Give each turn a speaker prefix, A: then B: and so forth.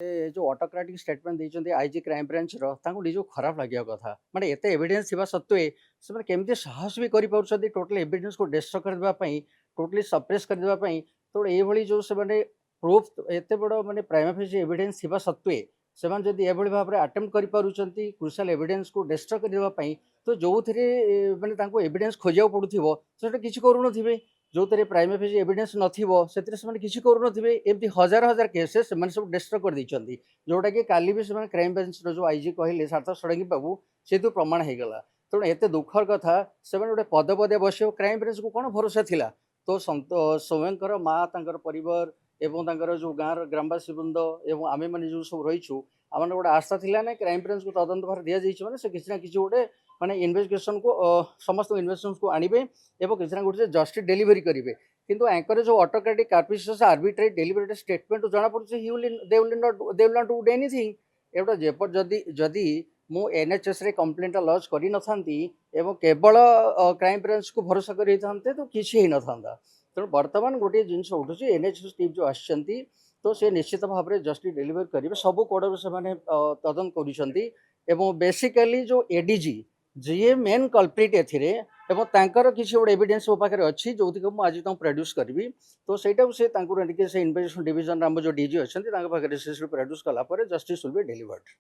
A: ए जो autocratic statement देइचंती IG crime branch रो तांको निजो खराब लागिया कथा माने एते एविडेंस थिबा सत्वे से माने केमती साहस भी करि पाउछंती टोटल एविडेंस को डिस्ट्रॉय कर देबा पई टोटली सप्रेस कर देबा पई तो ए भली जो से माने प्रूफ एते बडो माने प्राइमा फेसी एविडेंस थिबा सत्वे से माने जदी ए भली भाबरे अटेम्प्ट करि पारुचंती क्रुशियल एविडेंस को डिस्ट्रॉय कर देबा पई तो जो थिरे माने तांको एविडेंस खोजिया पडुथिबो सेटा किछि करू नथिबे जो तेरे प्राइमा फेसी एविडेंस नथिबो सेतिरे से किसी करू नथिबे एमती हजार हजार केसेस से सब डिस्ट्रॉय कर दैछंती जोटा कि काली भी से क्राइम ब्रांच रो जो आईजी कहले सार्थक षडंगी बाबू से तो प्रमाण हो गला तेणु एते दुखर कथा से गोटे पदे पदे बस क्राइम ब्रांच को कौन भरोसा थिला तो सौम्यकर माँ तांकर परिवार एवं तांकर जो गाँव ग्रामवासी वृंद एवं आमे माने जो सब रहीछु आम गोटे आशा थिला ना क्राइम ब्रांच को तदंत भार दि जाइए मैंने से किसी ना किसी गोटे माने इन्वेस्टिगेशन को समस्त इन्वेस्टिगेशन को आनिबे एवं किसी ना गोटे जस्टिस डेलीवरी करेंगे किंतु एंकर जो autocratic capricious arbitrary deliberative statement जना पड़े they will not do anything एवटा जेपर जदी जदी मु एनएचएस रे कंप्लेंट लॉन्च करी न थांती एवं केवल क्राइम ब्रांच को भरोसा करी थांते तो किसी ही न थांता तेणु वर्तमान गोटे जिनस उठुची एनएचएस टीम जो आछंती तो से निश्चित भाव में जस्टिस डेलीवर करेंगे सब कोड से तदंत करुँच बेसिकली जो एडीजी जी मेन कल्प्रिट एथिरे एवं तांकर किसी गोटे एविडेंस मो पाखे अच्छी जो आज प्रोड्यूस करी तो सहीटा से इन्वेस्टिगेशन डिविजन आम जो डीजी अच्छा पाखे प्रोड्यूस कलापर जस्टिस विल बी डेलीवर्ड।